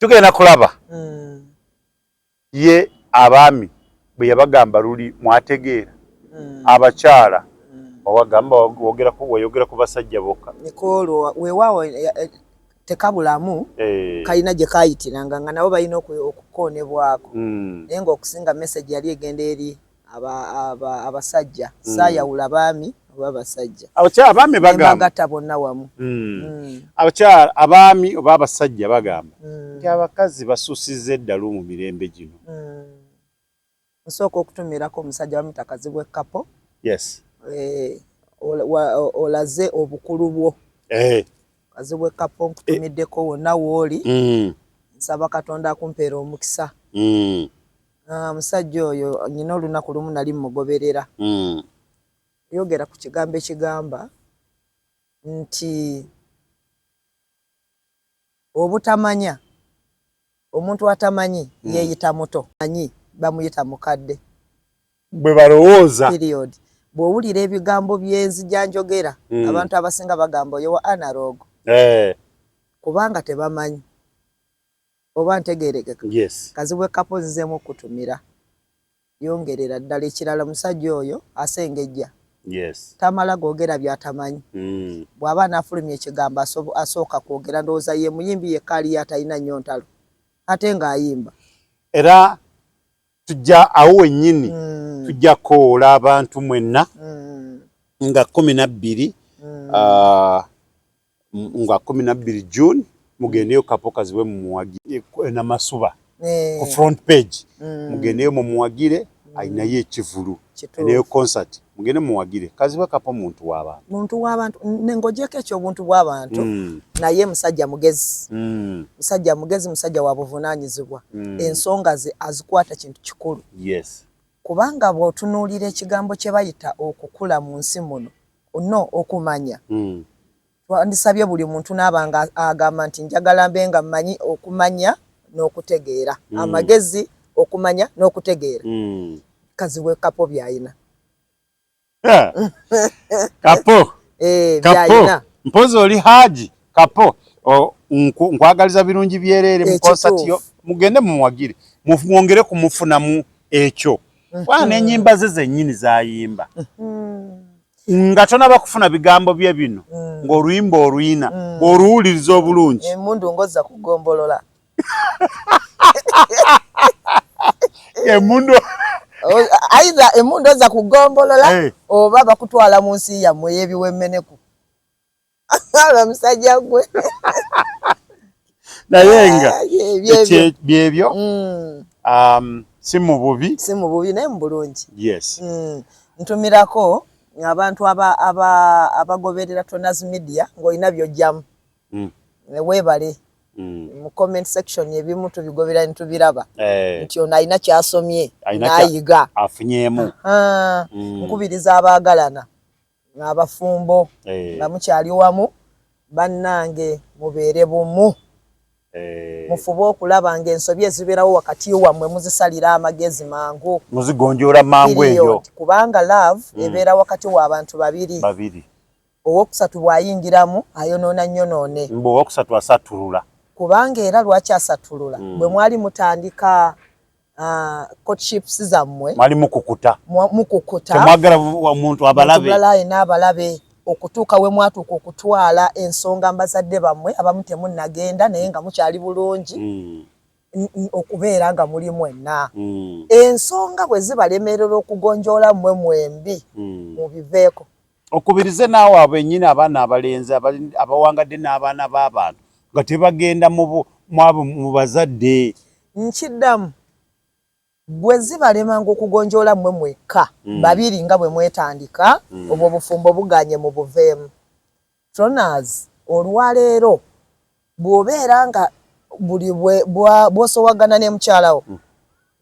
tugenda kulaba ye abaami bwe yabagamba luli mwategeera abakyala owagamba wayogera ku basajja bokka nikolo weewaawo tekabulamu kalina gye kayitiranga nga nabo balina okukoonebwako naye ng'okusinga message yali egenda eri abasajja saayawula abaami oba abasajja abaami bagamba bagatta bonna wamu abakyala abaami oba abasajja bagamba nti abakazi basuusizza eddalu mu mirembe gino nsooka okutumirako omusajja bamutakazibwa ekkapo yes olaze obukulu bwo kazibwa ekkapo nkutumiddeko wonna wooli nsaba Katonda akumpeera omukisa musajja oyo nyina olunaku lumu nali mugoberera yogera ku kigambo ekigamba nti obutamanya omuntu atamanyi yeeyita muto manyi bamuyita mukadde bwe balowooza period bw'owulira ebigambo byenzija njogera abantu abasinga bagamba oyo wa analog kubanga tebamanyi oba ntegeerekeka kazibwe kapo nzizemu okutumira yongerera ddala ekirala musajja oyo asengejja tamala googera byatamanyi bw'aba anaafulumya ekigambo asooka kwogera ndowooza ye muyimbi yekka aliyo atalina nnyo ntalo ate ng'ayimba era tujja awo wennyini tujja koola abantu mwenna nga 12 nga 12 June mugendeyo kapo kazibwe mumuwagire namasuba ku front page mugendeyo mumuwagire ayinayo ekivulu neyo concert mugende muwagire kazibwe kapo muntu w'abantu nengojeko ekyo obuntu bw'abantu naye musajja mugezi musajja wa buvunaanyizibwa ensonga ze azikwata kintu kikulu kubanga bw'otunuulira ekigambo kye bayita okukula mu nsi muno okumanya twandisabye buli muntu n'abanga agamba nti njagala mbe nga mmanyi okumanya n'okutegeera amagezi okumanya n'okutegeera kazibwe kapo byayina kapo byayina mpozi oli haji kapo nkwagaliza birungi byerere mu concert yo mugende mumuwagire mwongere kumufunamu ekyo wana n'ennyimba ze zennyini zayimba nga tonaba kufuna bigambo bye bino ng'oluyimba oluyina ng'oluwuliriza obulungi emundu ngozza kugombolola emundu aidha emundu oza kugombolola oba bakutwala mu nsi yammwe y'ebiwemmeneku aba musajja gwe naye nga byebyo si mu bubi naye mu bulungi ntumirako abantu abagoberera Tonazi Media ng'olina by'ojjamu weebale mu comment section ebimu tubigobera ntubiraba nti ono alina kyasomye n'ayiga afunyemu nkubiriza abaagalana n'abafumbo nga mukyali wamu bannange mubeere bumu mufube okulaba ng'ensobi ezibeerawo wakati wammwe muzisalira amagezi mangu muzigonjoola mangu eyo kubanga love ebeera wakati w'abantu babiri owokusatu bw'ayingiramu ayonoona nnyonoone owokusatu asatulula kubanga era lwaki asatulula bwe mwali mutandika courtships zammwe mwali mukukuta temwagala omuntu abalabe n'abalabe okutuuka we mwatuuka okutwala ensonga mbazadde bammwe abamu temunnagenda naye nga mukyali bulungi okubeera nga muli mwenna ensonga bwe zibalemerera okugonjoola mmwe mwembi mubiveeko okubirize naawe abennyini abaana abalenzi abawangadde n'abaana b'abantu nga tebagenda mu bazadde nkiddamu bwe zibalemanga okugonjoola mmwe mwekka babiri nga bwe mwetandika obwo obufumbo buganye mu buveemu Tonazi olwaleero bw'obeera nga buli bw'osowagana ne mukyalawo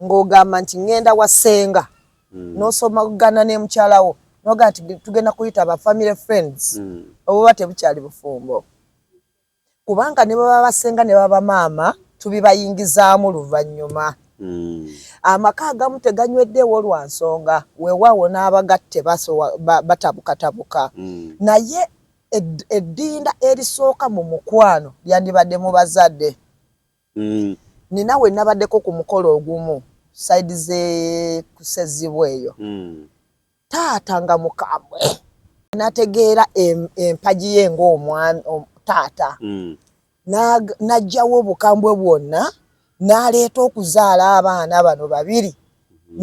ng'ogamba nti ŋŋenda wa ssenga n'osomagana ne mukyalawo noga nti tugenda kuyita aba family friends obuba tebukyali bufumbo kubanga ne baba basenga ne baba maama tubibayingizaamu luvannyuma amaka agamu teganyweddewo lwa nsonga weewaawo n'abagatte batabukatabuka naye eddinda erisooka mu mukwano lyandibadde mu bazadde ninawe nabaddeko ku mukolo ogumu side ze kusezibwa eyo taata nga mukambwe nategeera empaji ye ng'omwana taata najjawo obukambwe bwonna n'aleeta okuzaala abaana bano babiri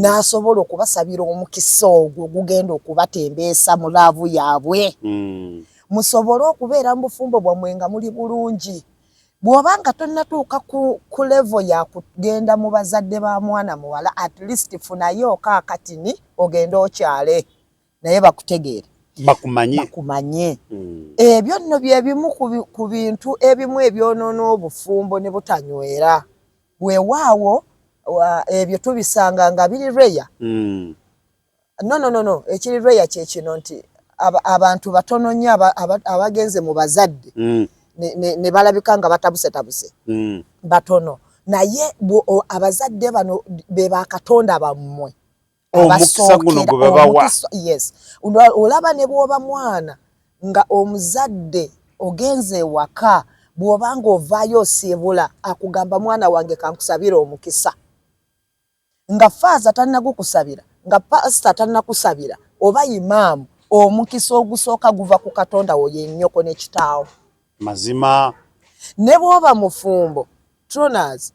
n'asobola okubasabira omukisa ogwo gugenda okubatembeesa mu laavu yaabwe musobole okubeera mu bufumbo bwammwe nga muli bulungi bw'oba nga tonnatuuka ku levo ya kugenda mu bazadde ba mwana muwala at least funayo kaakatini ogenda okyale naye bakutegeere bakumanye ebyo nno bye bimu ku bintu ebimu ebyonoona obufumbo ne butanywera weewaawo ebyo tubisanga nga biri reya no ekiri reya kye kino nti abantu batono nnyo abagenze mu bazadde ne balabika nga batabuse batono naye abazadde bano be bakatonda bammwe omukisa guno gwe babawa yes olaba ne bw'oba mwana nga omuzadde ogenze ewaka bw'oba nga ovaayo osiibula akugamba mwana wange kankusabira omukisa nga faaza tannagukusabira nga pasita tannakusabira oba imaamu omukisa ogusooka guva ku katonda wo ye nnyoko ne kitaawo mazima ne bw'oba mufumbo Troners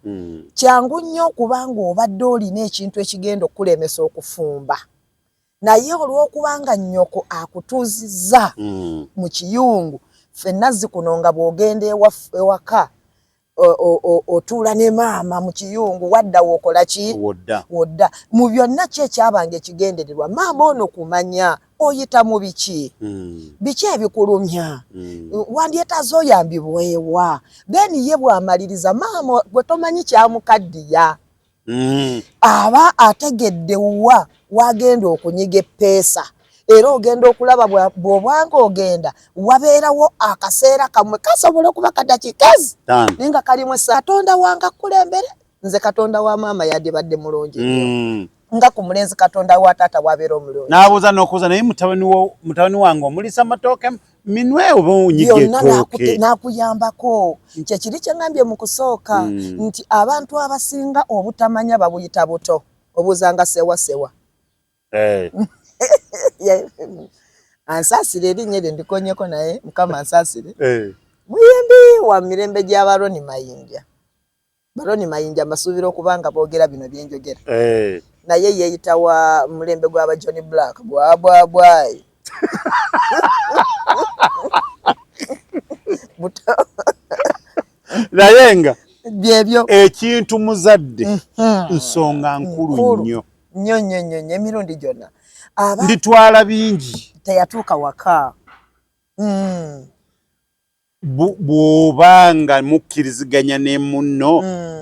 kyangu nnyo okubanga obadde olina ekintu ekigenda okulemesa okufumba naye olw'okubanga nnyoko akutuuzizza mu kiyungu ffenna zikuno nga bw'ogenda ewaka otuula ne maama mu kiyungu wadda wookola ki wodda mu byonna ki ekyabanga ekigendererwa maama ono kumanya oyita mu biki biki ebikulumya wandyetaaze oyambibwewa then ye bw'amaliriza maama bwe tomanyi kyamukaddiya aba ategedde wa wagenda okunyiga eppeesa era ogenda okulaba bw'obwanga ogenda wabeerawo akaseera kamwe kasobola okuba kadakiikazi naye nga kalimu Katonda wange akulembere nze Katonda wa maama yadibadde mulungi nga ku mulenzi Katonda wa taata wabeera omulungi n'abuuza n'okuuza naye mutabani wange omulisa amatooke minwe oba onyiga ettooke n'akuyambako kye kiri kye ngambye mu kusooka nti abantu abasinga obutamanya babuyita buto obuuzanga sewa ansaasire erinnya eryo ndikonyeko naye mukama ansaasire muyimbi wa mirembe gy'abaloni mayinja baloni mayinja mbasuubira okubanga boogera bino byenjogera naye yeeyita wa mulembe gw'aba John Black bwabwabwayi naye nga byebyo ekintu muzadde nsonga nkulu nnyo nnyo emirundi gyonna nditwala bingi teyatuuka waka bw'obanga mukkiriziganya ne munno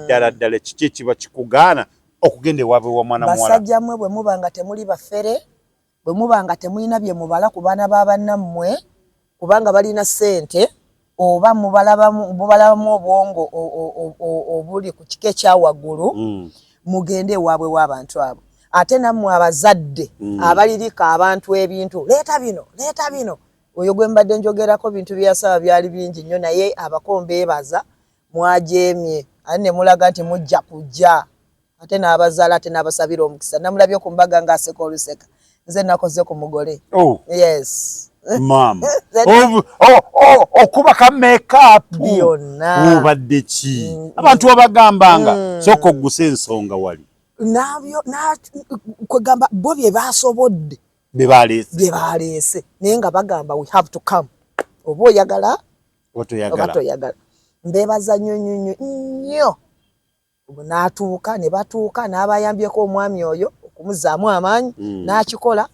ddala ddala kiki ekiba kikugaana okugenda ewaabwe wa mwana muwala basajja mmwe bwe muba nga temuli bafere bwe muba nga temulina bye mubala ku baana ba bannammwe kubanga balina ssente oba mubalabamu obwongo obuli ku kika ekyawaggulu mugende ewaabwe w'abantu abo ate nammwe abazadde abalirika abantu ebintu leeta bino oyo gwe mbadde njogerako bintu byasaba byali bingi nnyo naye abako mbeebaza mwajeemye ate ne mulaga nti mujja kujja ate n'abazaala ate n'abasabira omukisa namulabye ku mbaga ng'aseka oluseka nze nakoze ku mugole yes maama okuba ka make-up byonna obadde ki abantu babagambanga sooka ogguse ensonga wali nabyo kwegamba bo bye basobodde bye baleese naye nga bagamba we have to come oba oyagala oba toyagala mbeebaza nnyo n'atuuka ne batuuka n'abayambyeko omwami oyo okumuzaamu amaanyi n'akikola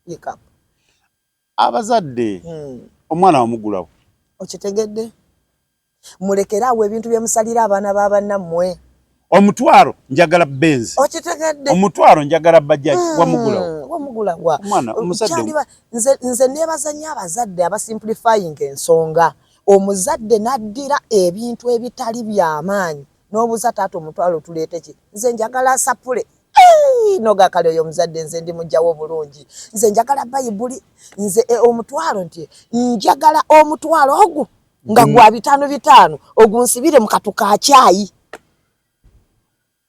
yeka abazadde omwana wamugulawo okitegedde mulekere awo ebintu bye musalira abaana b'abannammwe omutwaro njagala benzi okitegedde omutwaro njagala bajaji wamugulawo mwana omusajja nze neebaza nnyo abazadde abasimplifying ensonga omuzadde n'addira ebintu ebitali by'amaanyi n'obuuza taata omutwalo tuleete ki nze njagala asapule nogakale oyo omuzadde nze ndi mujjawo bulungi nze njagala bayibuli nze omutwalo nti njagala omutwalo ogwo nga gwa 5 ogunsibire mu katu ka caayi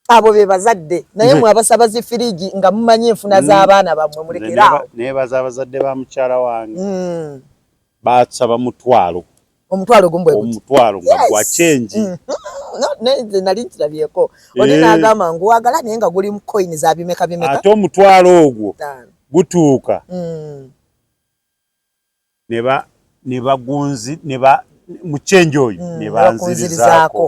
abo be bazadde naye mwe abasaba zi firiji nga mumanyi enfuna z'abaana bamwe mulekerawo nebaza abazadde ba mukyala wange basaba omutwalo gumbwe omutwalo nga gwa change nze nali nkirabyeko one n'agamba nguwagala naye nga guli mu coin za bimeka ate omutwalo ogwo gutuuka nebagunzi mu change oyo nebanzirizaako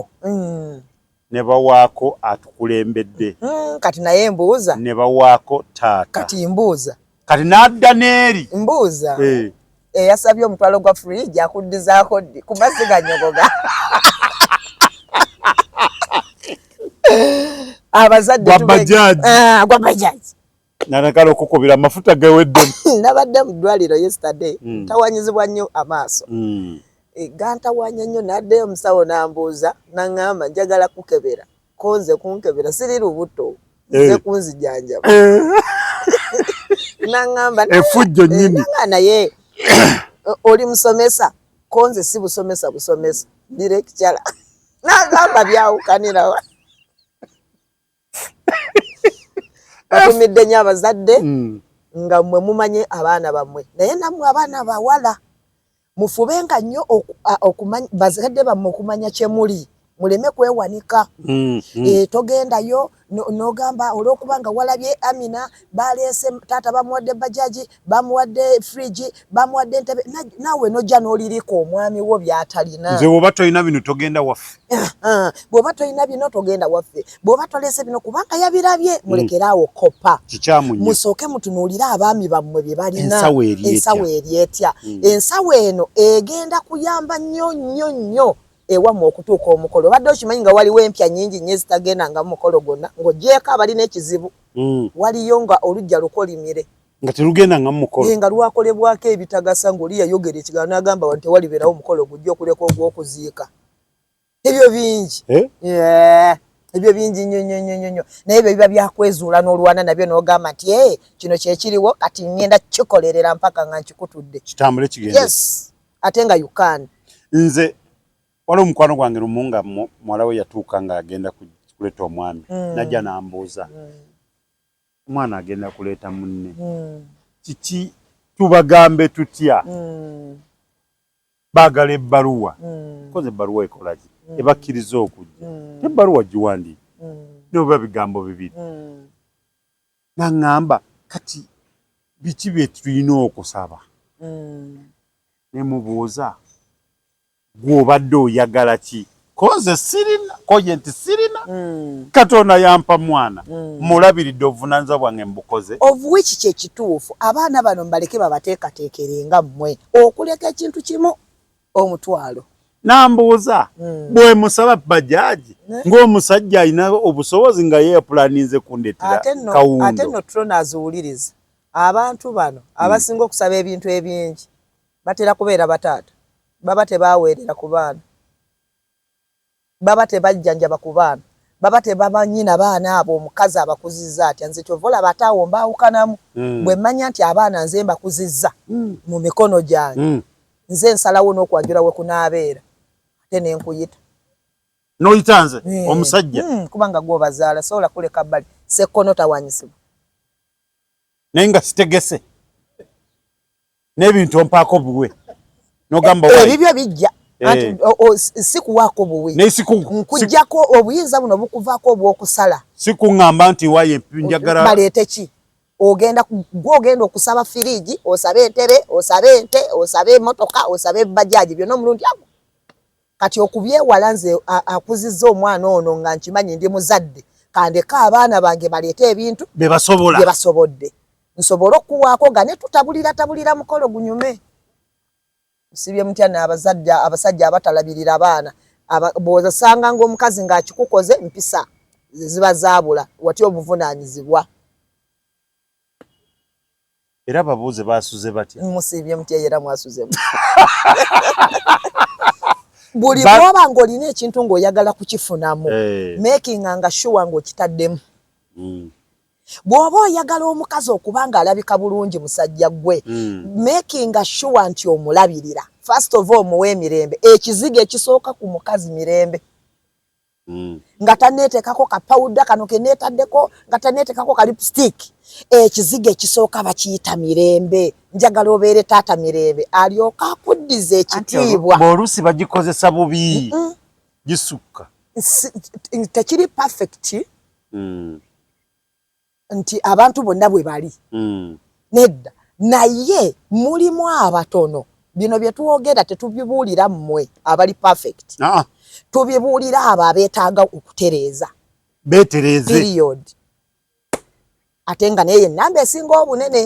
ne bawaako atukulembedde kati naye mbuuza ne bawaako taata kati mbuuza kati n'adda n'eri mbuuza yasabye omutwalo gwa fridge akuddizaako ddi ku mazzi ganyogoga abazadde gwa bajaji nanakala okukubira amafuta gaweddemu nabadde mu ddwaliro yesterday ntawanyizibwa nnyo amaaso gantawanya nnyo naddeyo omusawo n'ambuuza naŋŋamba njagala kukebera konze kunkebera siri lubuto nze kunzijanjaba naŋŋamba efujjo nnyini naye oli musomesa konze si busomesa direkikyala naŋŋamba byawukanirawa batumidde nnyo abazadde nga mmwe mumanye abaana bammwe naye nammwe abaana bawala mufubenga nnyo okumanya bazadde bammwe okumanya kye muli muleme kwewanika togendayo n'ogamba olw'okubanga walabye Amina baleese taata bamuwadde bajaji bamuwadde fridge bamuwadde entebe naawe nojja n'oliriko omwami wo by'atalina nze bw'oba tolina bino togenda waffe bw'oba tolina bino togenda waffe bw'oba toleese bino kubanga yabirabye mulekeraawo koppa musooke mutunuulire abaami bammwe bye balina ensawo eryetya ensawo eno egenda kuyamba nnyo ewamu okutuuka omukolo badde okimanyi nga waliwo empya nnyingi nnyo ezitagenda nga mukolo gwonna ng'ogyeko abalina ekizibu waliyo nga olujja lukolimire nga terugenda nga mukolo nga lwakolebwako ebitagasa ng'oli yayogera ekigambo n'agamba wano tewalibeerawo mukolo gujja okuleka ogw'okuziika ebyo bingi ebyo bingi nnyo naye ebyo biba byakwezuula n'olwana nabyo n'ogamba nti kino kyekiriwo kati ngenda kikolerera mpaka nga nkikutudde kitambule kigende ate nga yukan nze waliwo omukwano gwange lumu nga muwala we yatuuka ng'agenda kuleeta omwami najja n'ambuuza omwana agenda kuleeta munne kiki tubagambe tutya baagala ebbaluwa koze ebbaluwa ekolaki ebakkiriza okujja ebbaluwa giwandiika noba bigambo bibiri naŋŋamba kati biki bye tulina okusaba ne mubuuza gw'obadde oyagala ki koze sirina koje nti sirina Katonda yampa mwana mulabiridde obuvunaanyizibwa bwange mbukoze obuwiki kyekituufu abaana bano mbaleke babateekateekerenga mmwe okuleka ekintu kimu omutwalo nambuuza bwe musaba bajaji ng'omusajja alina obusobozi nga yeepulaninze kundeetera kawundo ate nno tunazuwuliriza abantu bano abasinga okusaba ebintu ebingi batera kubeera bataata baba tebaweerera ku baana baba tebajjanjaba ku baana baba tebamanyina baana abo omukazi abakuzizza atya nze kyova olaba ataawo mbaawukanamu bwe mmanya nti abaana nze mbakuzizza mu mikono gyange nze nsalawo n'okwanjula we kunaabeera ate ne nkuyita n'oyita nze omusajja kubanga gw'obazaala sobola kuleka bbali sekkono tawanyisibwa naye nga sitegese n'ebintu ompaako buwe nogamba ebibyo bijja sikuwaako buwi nkujjako obuyinza buno bukuvaako obw'okusala sikuŋŋamba nti waye njagala baleete ki gw'ogenda okusaba firiji osabe entebe osabe ente osabe emmotoka osabe bajaji byonna omulundi ago kati okubyewala nze akuzizza omwana ono nga nkimanyi ndi muzadde kandeka abaana bange baleete ebintu bye basobodde nsobole okuwaako nga ne tutabulira mukolo gunyume sibye mutya abasajja abatalabirira abaana bw'osanga ng'omukazi ng'akikukoze mpisa ziba zaabula watya obuvunaanyizibwa era babuuze baasuze batya musibye mutya era mwasuze buli bw'oba ng'olina ekintu ng'oyagala kukifunamu making nga sure ng'okitaddemu bw'oba oyagala omukazi okuba ng'alabika bulungi musajja gwe making sure nti omulabirira first of all muwe emirembe ekizigo ekisooka ku mukazi mirembe nga taneetekako ka powder kano keneetaddeko nga taneetekako ka lipstick ekizigo ekisooka bakiyita Mirembe njagala obeere taata Mirembe alyoka akuddiza ekitiibwa b'oluusi bagikozesa bubi gisukka tekiri perfect nti abantu bonna bwe bali nedda naye mulimu abatono bino bye twogera tetubibuulira mmwe abali perfect tubibuulira abo abeetaaga okutereeza beetereeze period ate nga naye ennamba esinga obunene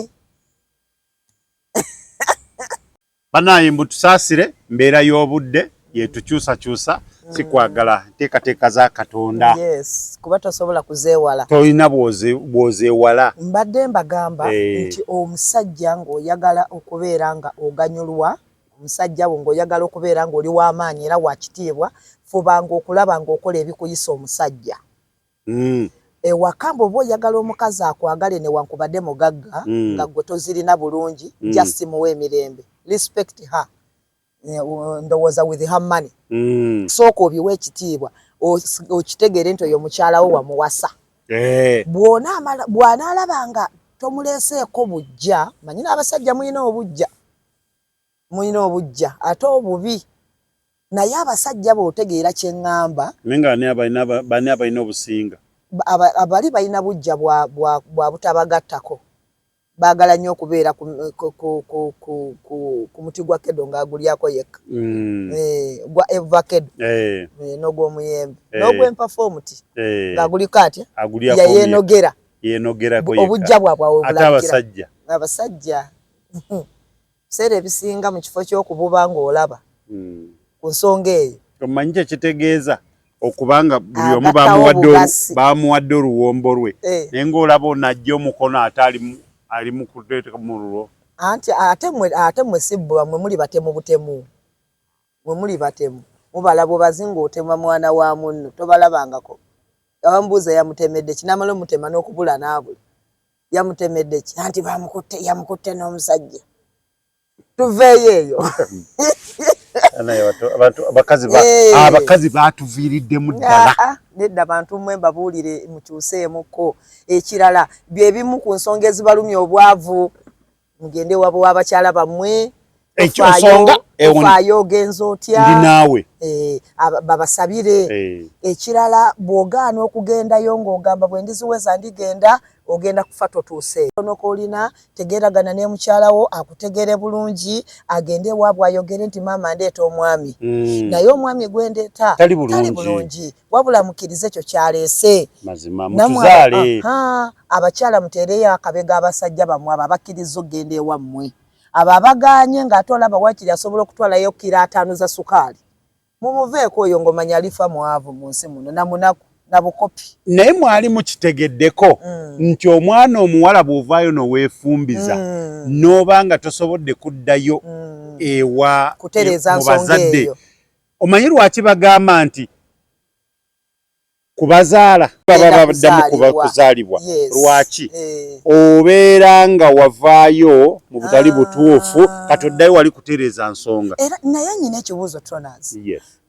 banaye mbu tusaasire mbeera y'obudde yetukyusakyusa sikwagala nteekateeka za Katonda yes kuba tosobola kuzeewala tolina bw'ozeewala mbadde mbagamba nti omusajja ng'oyagala okubeera nga oganyulwa omusajja wo ng'oyagala okubeera ng'oli w'amaanyi era wakitiibwa fubanga okulaba ng'okola ebikuyisa omusajja ewaka mbu oba oyagala omukazi akwagale newankubadde mugagga nga gwe tozirina bulungi just muwe emirembe respect her ndowooza with her money sooka obiwa ekitiibwa okitegere nti oyo mukyalawo wamuwasa bw'anaalaba nga tomuleeseeko bujja manyina abasajja mulina obujja ate obubi naye abasajja b'otegeera kye ŋŋamba naye nga bani abalina obusinga abali balina bujja bwa butabagattako baagala nnyo okubeera ku muti gwa kedo ng'agulyako yekka gwa evakedo n'ogw'omuyembe n'ogw'empafu omuti ng'aguliko atya yayeenogera obujja bwabwe obulabikira abasajja biseera ebisinga mu kifo ky'okububa ng'olaba ku nsonga eyo omanyi kyekitegeeza okubanga buli omu bamuwadde oluwombo lwe naye ng'olaba onajja omukono ate ali mu kuteeka mu lulwo anti ate mwe sibbwa mwe muli batemu butemu mwe muli batemu mubalaba obazinga otema mwana wa munno tobalabangako abambuuza yamutemedde kinamala omutema n'okubula n'abula yamutemedde ki anti yamukutte n'omusajja tuveeyo eyo abakazi baatuviiriddemu ddala nedda abantu mmwe mbabuulire mukyuseemuko ekirala byebimu ku nsonga ezibalumya obwavu mugende wabo w'abakyala bammwe ofaayo ogenza otya naawe babasabire ekirala bw'ogaana okugendayo ng'ogamba bwe ndiziweza ndigenda ogenda kufa totuuseeyo nokoolina tegeeragana ne mukyalawo akutegere bulungi agende ewaabwe ayogere nti maama ndeeta omwami naye omwami gwendeeta tali bulungi wabula mukkirize ekyo kyaleese mazima mutuzaale abakyala muteereyo akabega abasajja bammwe abo abakkiriza okgenda ewammwe abo abagaanye ng'ate olaba wakiri asobola okutwalayo kiro 5 za sukaali mumuveeko oyo ng'omanya alifa mwavu mu nsi muno namunaku nabukopi naye mwali mukitegeddeko nti omwana omuwala bw'ovaayo noweefumbiza n'oba nga tosobodde kuddayo ewa mu bazadde omanyi lwaki bagamba nti kubazaala baba baddamu kuzaalibwa lwaki obeera nga wavaayo mu butali butuufu kati oddayo wali kutereeza nsonga naye nyina ekibuuzo Tronas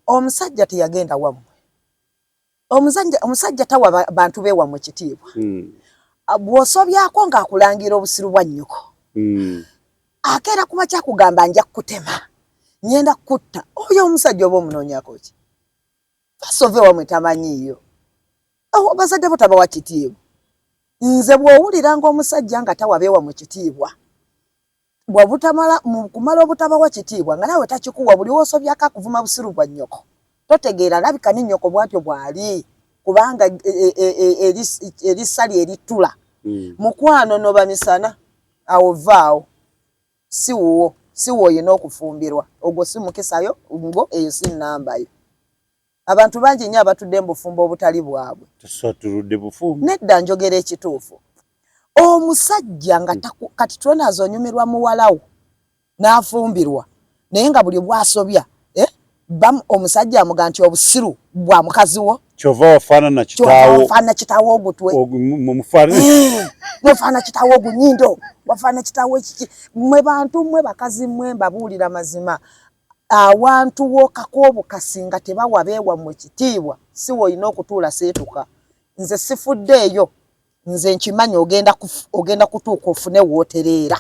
omusajja teyagenda wammwe omusajja tawa bantu beewammwe kitiibwa bw'osobyako ng'akulangira obusiru bwa nnyoko akeera kuba kyakugamba nja kukutema nyenda kukutta oyo omusajja oba omunoonyako ki fasove wammwe tamanyiiyo abazadde bo tabawa kitiibwa nze bw'owuliranga omusajja nga tawa beewammwe kitiibwa kumala obutabawa kitiibwa nga naawe takikuwa buli woosobyako akuvuma busiru bwa nnyoko totegeera labika ne nnyoko bwatyo bw'ali kubanga erisali eritula mukwano noba misana awo vaawo si wuwo oyina okufumbirwa ogwo si mukisayo ngo eyo si nnambayo abantu bangi nnyo abatudde mu bufumbo obutali bwabwe nedda njogera ekituufu omusajja nga kati Tronas onyumirwa muwalawo n'afumbirwa naye nga buli bwasobya omusajja amuga nti obusiru bwa mukazi wo kyova wafaanana kitaawo ogutwe wafaana kitaawo ogunyindo wafaana kitaawo ekiki mwe bantu mmwe bakazi mmwe mbabuulira mazima awantu wo kakoobo kasinga tebawa beewammwe kitiibwa si woyina okutuula seetuka nze sifuddeeyo nze nkimanyi ogenda kutuuka ofune wootereera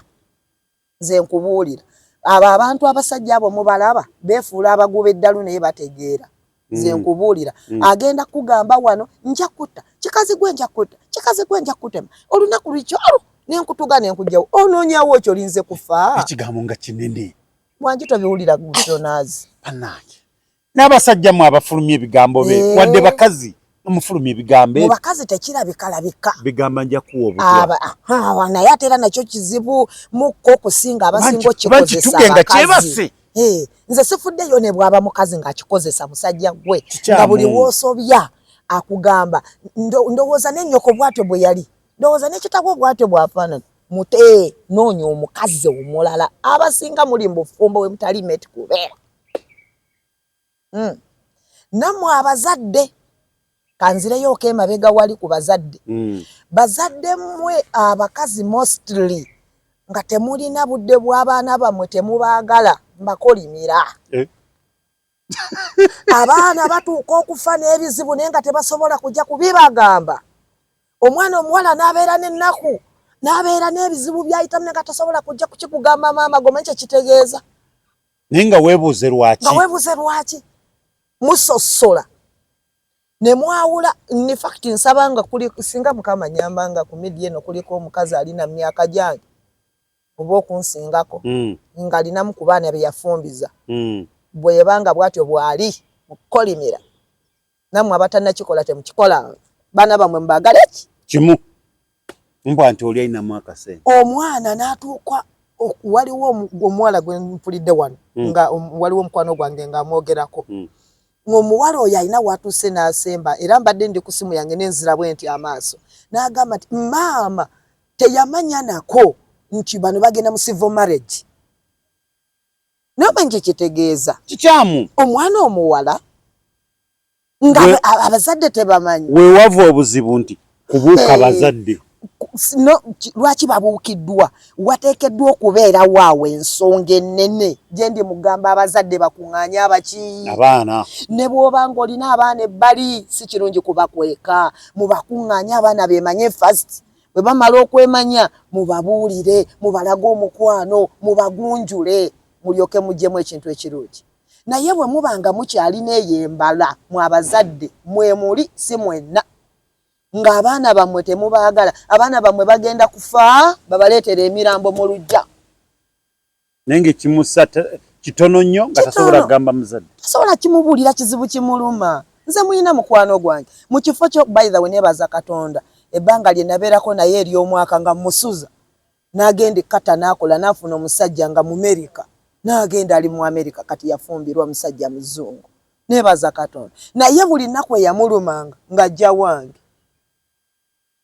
nze nkubuulira abo abantu abasajja abo mubalaba beefuula abagoba eddalu naye bategeera nze nkubuulira agenda kugamba wano nja kutta kikazi gwe nja kutta kikazi gwe nja kutema olunaku lukyolo nenkutuga nenkujjawo onoonyawo ekyo linze kufa ekigambo nga kinene Mwangi tobiwulira gusonazi panaki n'abasajja mu abafulumya ebigambo be wadde bakazi omufulumya ebigambo mu bakazi tekirabikalabika bigamba nja kuwa obutwa naye ate era nakyo kizibu mukko okusinga abasinga okikozesa tugenga kyebase nze sifuddeyo ne bwaba mukazi ng'akikozesa musajja gwe nga buli woosobya akugamba ndowooza n'ennyoko bwatyo bwe yali ndowooza n'ekitabo bwatyo bwafaanana mute noonya omukazi omulala abasinga muli mu bufumbo bwe mutali meti kubeera nammwe abazadde kanzireyo ok'emabega wali ku bazadde bazadde mmwe abakazi mostly nga temulina budde bw'abaana bammwe temubaagala mbakolimira abaana batuuka okufa n'ebizibu naye nga tebasobola kujja kubibagamba omwana omuwala n'abeera n'ennaku n'abeera n'ebizibu byayitamu nga tasobola kujja kukikugamba maama gomanyi kyekitegeeza naye nga weebuuze lwaki musosola ne mwawula in fact nsaba nga kuli singa mukama nyambanga ku media eno kuliko omukazi alina myaka gyange oba okunsingako nga alinamu ku baana be yafumbiza bwebanga bwatyo bwali mukolimira nammwe abatannakikola temukikola baana bamwe mubagala eki kimu mbwa nti oli alinamu akasente omwana n'atuuka waliwo omuwala gwe mpulidde wano nga waliwo omukwano gwange ng'amwogerako ng'omuwala oyo alina watuuse n'asemba era mbadde ndi ku simu yange n'enzira bwe nti amaaso n'agamba nti maama teyamanya nako nti bano bagenda mu civil marriage namanyi kitegeeza kikyamu omwana omuwala nga abazadde tebamanyi weewava obuzibu nti kubuuka bazadde lwaki babuukiddwa wateekeddwa okubeerawo awo ensonga ennene gye ndi mugamba abazadde bakuŋŋaanye abaki abaana ne bw'obanga olina abaana ebbali si kirungi kubakweka mubakuŋŋaanye abaana beemanye fast bwe bamala okwemanya mubabuulire mubalage omukwano mubagunjule mulyoke muggyemu ekintu ekirungi naye bwe mubanga mukyalina eyo embala mu abazadde mwe muli si mwenna ng'abaana bammwe temubaagala abaana bammwe bagenda kufa babaleetera emirambo mu lujja naye ng'ekimusa kitono nnyo nga tasobola kugamba muzadde tasobola kimubuulira kizibu kimuluma nze muyina mukwano gwange mu kifo kyo by the way nebaza Katonda ebbanga lye nabeerako naye ery'omwaka nga musuza n'agenda ekkata n'akola n'afuna omusajja nga mu Amerika n'agenda ali mu Amerika kati yafumbirwa musajja muzungu nebaza Katonda naye buli nnaku eyamulumanga ng'ajja wange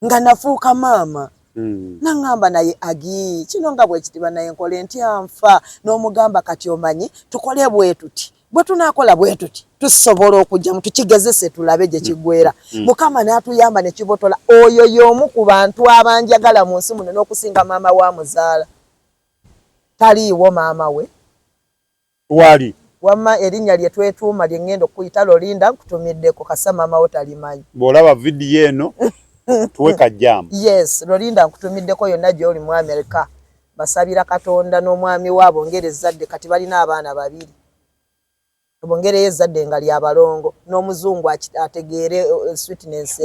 nga nafuuka maama naŋŋamba naye agi kino nga bwe kitiba naye nkole ntya nfa n'omugamba kati omanyi tukole bwe tuti bwe tunaakola bwe tuti tusobola okujjamu tukigezese tulabe gye kiggwera mukama n'atuyamba ne kibotola oyo y'omu ku bantu abanjagala mu nsi muno n'okusinga maama wa muzaala taliiwo maama we wali wamma erinnya lye twetuuma lye ŋŋenda okuyita Lolinda nkutumiddeko kasa maama wo talimanyi bw'olaba vidiyo eno tuwe kajjaamu yes Lolinda nkutumiddeko yonna gy'oli mu Amerika basabira Katonda n'omwami waabo ngeri ezzadde kati balina abaana babiri bongereyo ezzadde nga lyabalongo n'omuzungu ategeere sweetness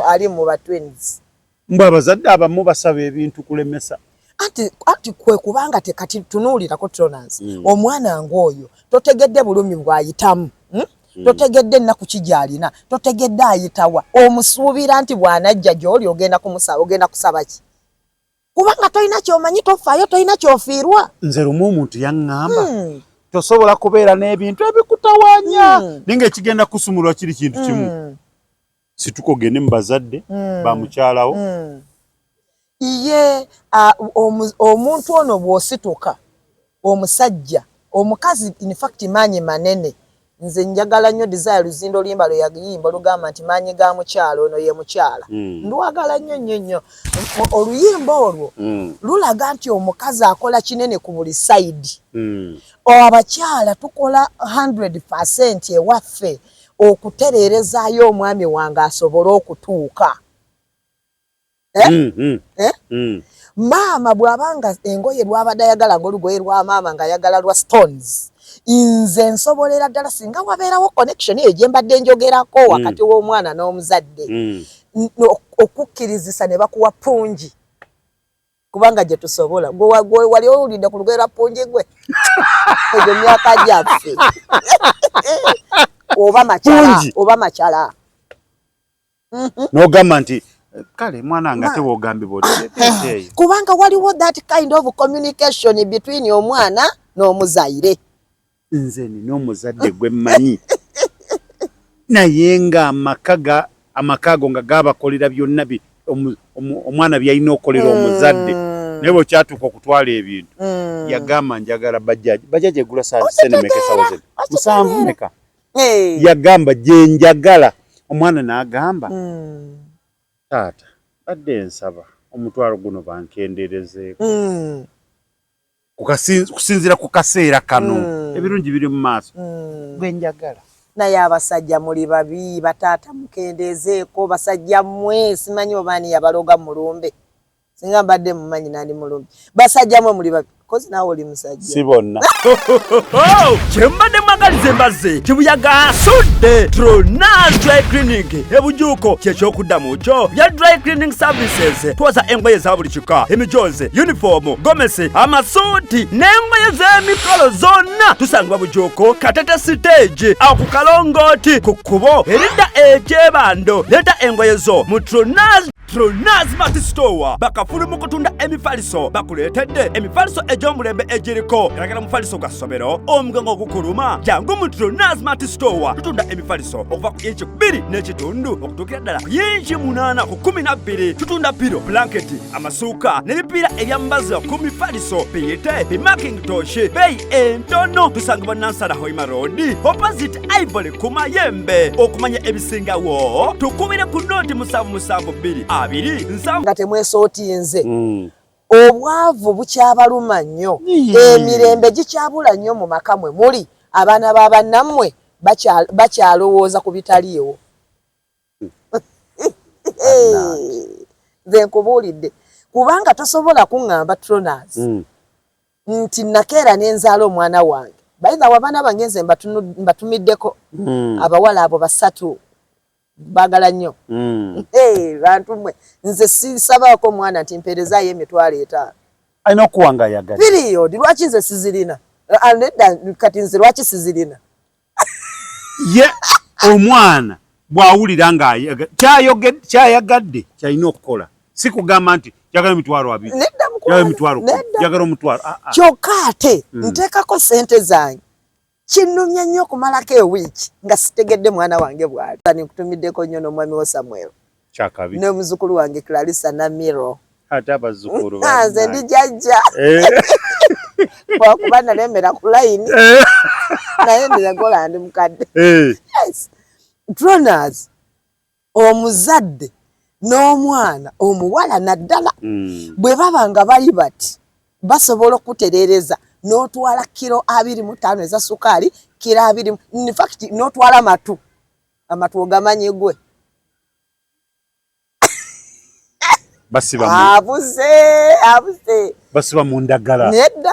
ali mu ba twins mbw abazadde abamu basaba ebintu kulemesa anti kwe kubanga tekati tunuulirako Tonans omwana ng'oyo totegedde bulumi bw'ayitamu totegedde ennaku kigyalina totegedde ayitawa omusuubira nti bw'anajja gy'oli ogenda kumusaba ogenda kusaba ki kubanga tolina kyomanyi tofaayo tolina kyofiirwa nze lumu omuntu yaŋŋamba tosobola kubeera n'ebintu ebikutawaanya naye ng'ekigenda kusumulwa kiri kintu kimu situkogende mu bazadde bamukyalawo ye omuntu ono bw'osituka omusajja omukazi in fact maanyi manene nze njagala nnyo Desire Luzindo Limba lwe yayimba olugamba nti maanyi ga mukyala ono ye mukyala ndwagala nnyo nnyo nnyo oluyimba olwo lulaga nti omukazi akola kinene ku buli sayidi abakyala tukola 100% ewaffe okutereerezaayo omwami wange asobole okutuuka. Maama bw'abanga engoye lwabadde ayagala ng'olugoye lwa maama ng'ayagala lwa stones, nze nsobolera ddala singa wabeerawo connection eyo gye mbadde njogerako wakati w'omwana n'omuzadde okukkirizisa ne bakuwa pungi kubanga gye tusobola. Gwe wali owulidde ku lugoye lwa pungi gwe egyo myaka gyaffe oba makyala n'ogamba nti kale mwana nga tewogambibwa kubanga waliwo that kind of communication between omwana n'omuzaire. Nze nina omuzadde gwe mmanyi naye nga amakaago nga gabakolera byonna omwana byalina okukolera omuzadde naye bwe kyatuuka okutwala ebintu yagamba njagala bajaji egula senemeka sawa musanvu meka yagamba gye njagala. Omwana n'agamba taata badde nsaba omutwalo guno bankenderezeeko kusinzira ku kaseera kano ebirungi biri mu maaso gwe njagala. Naye abasajja muli babi bataata mukendezeeko basajja mmwe simanyi obaani yabaloga mulumbe singa mbadde mumanyi nani mulumbe basajja mmwe muli babi kozi naawe oli musajja si bonna kyembadde mwagalize mbazze kibuyaga asudde Tronaz Dry Cleaning ebujuuko kyekyokuddamu kyo bya dry cleaning services twoza engoye za buli kika emijoze uniform gomesi amasuuti n'engoye z'emikolo zonna tusangibwa bujuuko Katete stage awo ku Kalongooti ku kkubo eridda ekyebando leeta engoye zo mu Tronaz Mart Store bakafulu mu kutunda emifaliso bakuleetedde emifaliso egy'omulembe egiriko eragala mufaliso gwa ssomero omugango ogukuluma jangu mu Tronaz Mart Store tutunda emifaliso okuva ku inchi 2 n'ekitundu okutuukira ddala ku inchi 8 ku 12 tutunda piro blanketi amasuuka n'ebipiira ebyambazi ku mifaliso biyite bimakintosh beeyi entono tusangibwa Nansana Hoima Road opposite Ivory ku Mayembe. Okumanya ebisingawo tukubire ku noti 772 nga temwesootinze obwavu bukyabaluma nnyo emirembe gikyabula nnyo mu maka mwe muli abaana b'abannammwe bakyalowooza ku bitaliiwo. Nze nkubuulidde kubanga tosobola kuŋŋamba Tronaz nti nakeera n'enzaala omwana wange bayinza abaana bange nze mbatumiddeko abawala abo 3 bagala nnyo bantu mmwe nze sisabaako omwana nti mpeerezaayo $5,000 alina okuwanga ayagala period. Lwaki nze sizirina kati nze lwaki sizirina ye omwana bw'awulira nga kyayagadde kyalina okukola si kugamba nti jagala omutwalo kyokka ate nteekako sente zange kinnumya nnyo okumalako ewiiki nga sitegedde mwana wange bw'ali. Nkutumiddeko nnyo n'omwami wo Samuel n'omuzukulu wange Clarissa Namiro ate abazzukulu nze ndi jjajja wakuba nalemera ku layini naye ndiragola ndi mukadde. Tronaz omuzadde n'omwana omuwala naddala bwe baba nga bali bati basobola okutereereza n'otwala kilo 25 eza sukaali kilo 20 in fact n'otwala amatu ogamanyi gwe abuze basiba mu ndagala nedda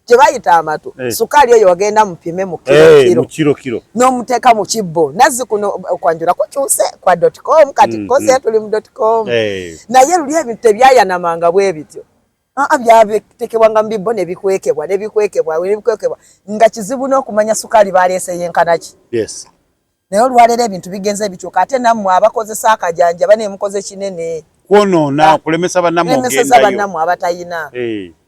gye bayita amatu sukaali eyo ogenda mupime mu kilo n'omuteeka mu kibbo nazzi kuno okwanjula kukyuse kwa .com kati kose tuli mu .com naye luli ebintu tebyayanamanga bwe bityo byatekebwanga mu bibbo nebikwekebwa nga kizibu n'okumanya sukaali baleese yenkanaki. Naye olwaleero ebintu bigenze bikyuka ate nammwe abakozesa akajanja banemukoze kinene kwonoona kulemesa bannammwe abatayina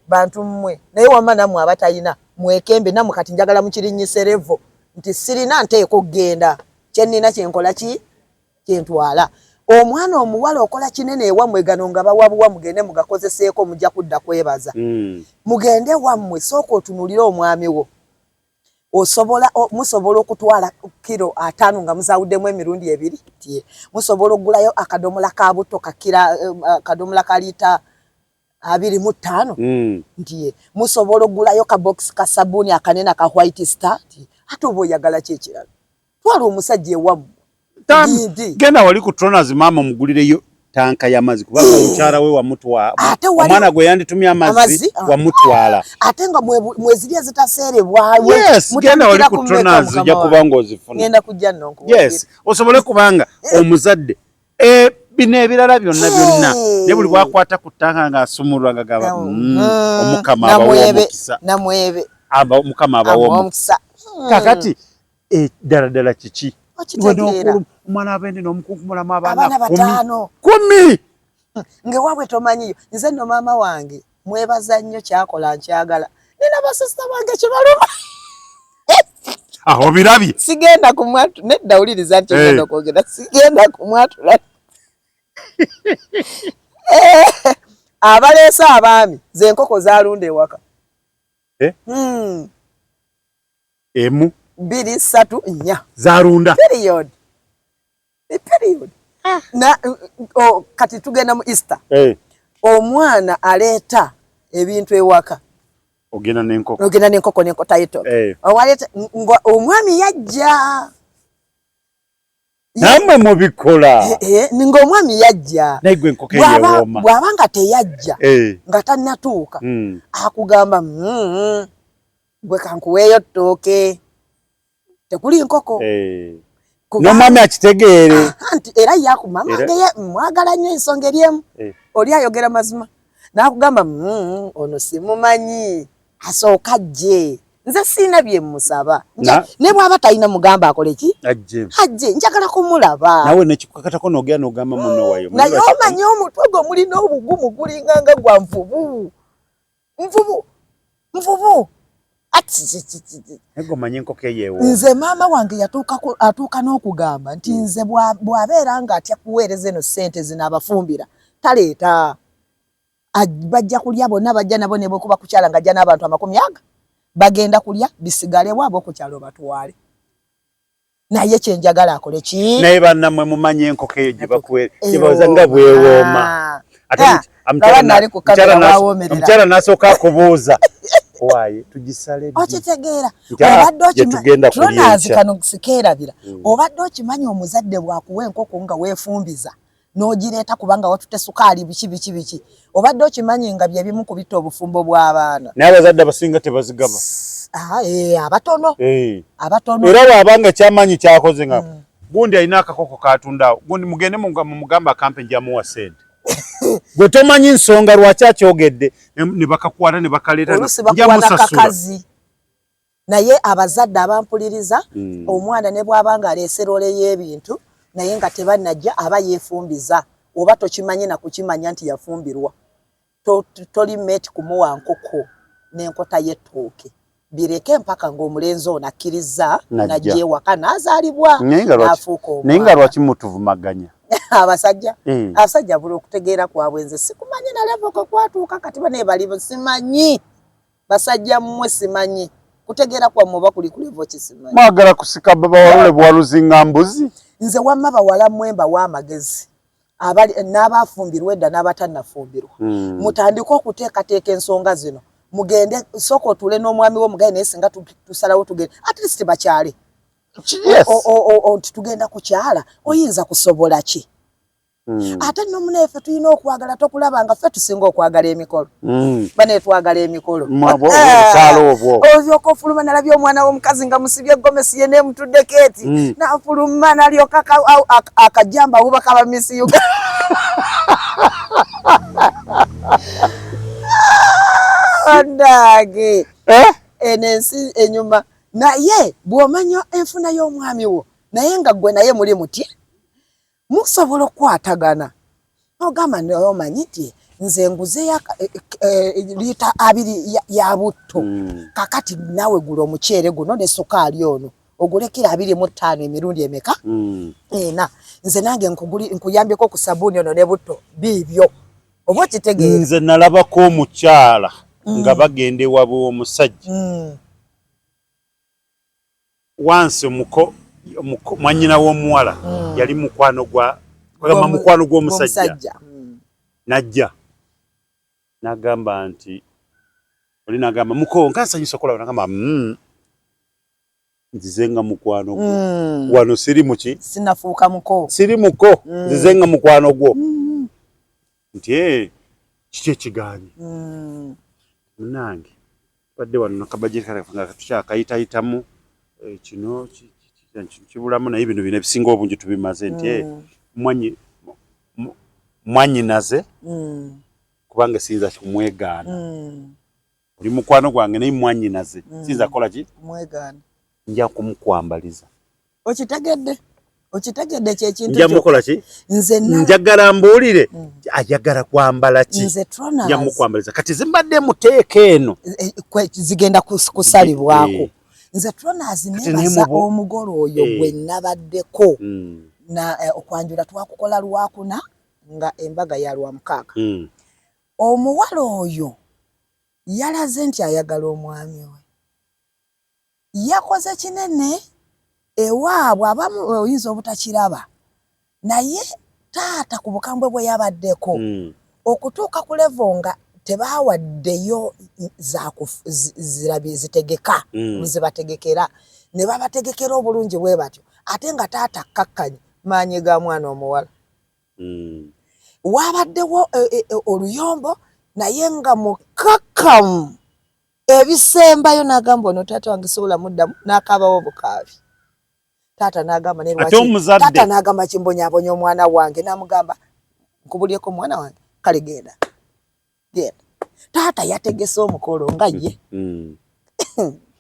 bantu mmwe naye wamma nammwe abatayina mwekembe nammwe kati njagala mukirinnyise revo nti sirina nteeko kugenda kyennina kyenkola kyentwala. Omwana omuwala okola kinene ewammwe gano nga bawabuwa mugende mugakozeseeko mujja kudda kwebaza mugende wammwe sooka otunulire omwami wo musobola okutwala kilo 5 nga muzawuddemu emirundi 2 musobola okugulayo akadomola ka buto kadomola ka lita 25 ndiye musobola okugulayo ka box ka sabuni akanene ka White Star ate oba oyagala ki ekirala twala omusajja ewammwe genda wali ku Tronas maama omugulireyo tanka y'amazzi kubanga mukyala we wamutwala omwana gwe yanditumye amazzi wamutwala ate nga mwezirya zitaseerebwawe yes genda wali ku Tronas ojja kubanga ozifuna ngenda kujja nonko yes osobole kubanga omuzadde bino ebirala byonna ne buli bwakwata ku tanka ng'asumulwa nga gaba omukama abawomukisa namwebe omukama abawomukisa kakati ddala kiki omwana abendi n'omukunkumulamu abaana 10 ngewabwe tomanyiyo nze nno maama wange mwebaza nnyo kyakola nkyagala nina basisita bange kibaluma aho birabye sigenda kumwatu nedda wuliriza nti ngenda kwogera sigenda kumwatula abaleesa abaami ze enkoko zalunda ewaka emu 2 3 4 zarunda period na kati tugenda mu Easter omwana aleeta ebintu ewaka ogenda n'enkoko n'enkotaito owaleeta omwami yajja namwe mubikola ng'omwami yajja naigwe enkoko eyewooma bw'aba nga teyajja nga tannatuuka akugamba gwe kankuweeyo ttooke tekuli nkoko n'omwami akitegeere nti era yakumama ngeye mwagala nnyo ensonga eryemu oli ayogera mazima n'akugamba ono simumanyi asooka ajje nze siina bye musaba ne bw'aba talina mugamba akole ki ajje njagala kumulaba nawe nekikukatako n'ogera n'ogamba munno wayo naye omanyi omutwe gwe mulina obugumu gulinganga gwa nvubu ego manye enkoko eyeewo nze maama wange atuuka n'okugamba nti nze bw'abeera nga atya kuweereza eno ssente zino abafumbira taleeta bajja kulya bonna bajja nabo ne bwekuba kukyala nga ajja n'abantu 100 bagenda kulya bisigale waabo ku kyalo batwale naye kyenjagala akole ki naye bannammwe mumanye enkoko eyo gye bakuweereza nga bwewooma ate omukyala n'asooka akubuuza waye tugisale okitegeera obadde okimanyi Tronas kano sikeerabira obadde okimanyi omuzadde bwakuwa enkoko nga weefumbiza n'ogireeta kubanga watutte sukaali biki obadde okimanyi nga bye bimu kubita obufumbo bw'abaana naye abazadde abasinga tebazigaba abatono era bw'abanga kyamanyi kyakoze nga gundi alina akakoko katundaawo gundi mugende mugamba akampe njamuwa sente gwe tomanyi nsonga lwaki akyogedde ne bakakwata ne bakaleeta njamusasula naye abazadde abampuliriza omwana ne bw'aba nga aleeserole y'ebintu naye nga tebannajja aba yeefumbiza oba tokimanyi na kukimanya nti yafumbirwa toli meeti kumuwa nkoko n'enkota y'ettooke bireke mpaka ng'omulenzi ono akkiriza najja ewaka n'azaalibwa n'afuuka omwana naye nga lwaki mutuvumaganya abasajja buli okutegeera kwabwe nze sikumanyi nalevoko kwatuuka kati bane bali simanyi basajja mmwe simanyi kutegeera kwammwe oba kuli kulevo kisimanyi mwagala kusika bawalule bwaluzinga mbuzi nze wamma bawala mwemba w'amagezi n'abafumbirwa edda n'abatannafumbirwa mutandike okuteekateeka ensonga zino mugende sooka otuule n'omwami w'omugale naye singa tusalawo tugende at least bakyale tugenda kukyala oyinza kusobola ki ate nno muneefe tulina okwagala tokulaba nga ffe tusinga okwagala emikolo bane twagala emikolo olyoka ofuluma nalabye omwana w'omukazi nga musibye gomesi ye neemutudde keeti nafuluma nalyoka akajamba awubaka bamisi Uganda ndage enensi enyuma naye bw'omanya enfuna y'omwami wo naye nga gwe naye muli muti musobola okukwatagana ogamba omanyi nti nze nguze liita 2 ya butto kakati nawe gula omuceere guno ne sukaali ono ogulekera 25 emirundi emeka nze nange nkuyambyeko ku sabuuni ono ne butto biibyo oba okitegeera nze nalabako omukyala nga bagenda ewaabwe w'omusajja wansi mwanyina w'omuwala yali mukwano gw'omusajja najja n'agamba nti oli n'agamba muko nkansanyusa okulaba n'agamba nzizenga mukwano gwo wano siri muki sinafuuka muko siri muko nzizenga mukwano gwo nti kiki ekigaanyi munange badde wano nakabajeti nga tukyakayitayitamu kino kibulamu naye bino bino ebisinga obungi tubimaze nti mwanyinaze kubanga siyinza kumwegaana oli mukwano gwange naye mwanyinaze siyinza kukola ki mwegaana nja kumukwambaliza okitegedde kyekintu nja mukola ki nze njagala mbuulire ayagala kwambala ki nja mukwambaliza kati zimbadde muteeka eno zigenda kusalibwako nze Tronas nebaza omugole oyo gwe nabaddeko na okwanjula twakukola lwakuna nga embaga ya lwamukaaga omuwala oyo yalaze nti ayagala omwami we yakoze kinene ewaabwe abamu oyinza obutakiraba naye taata ku bukambwe bwe yabaddeko okutuuka ku levo nga tebawaddeyo zitegeka zibategekera ne babategekera obulungi bwe batyo ate nga taata kakkanye maanyi ga mwana omuwala wabaddewo oluyombo naye nga mukakkamu ebisembayo n'agamba ono taata wange sobola muddamu n'akabawo bukaabi taata n'agamba ne lwaki taata n'agamba kimbonyaabonya omwana wange n'amugamba nkubulyeko omwana wange kale genda taata yategese omukolo nga ye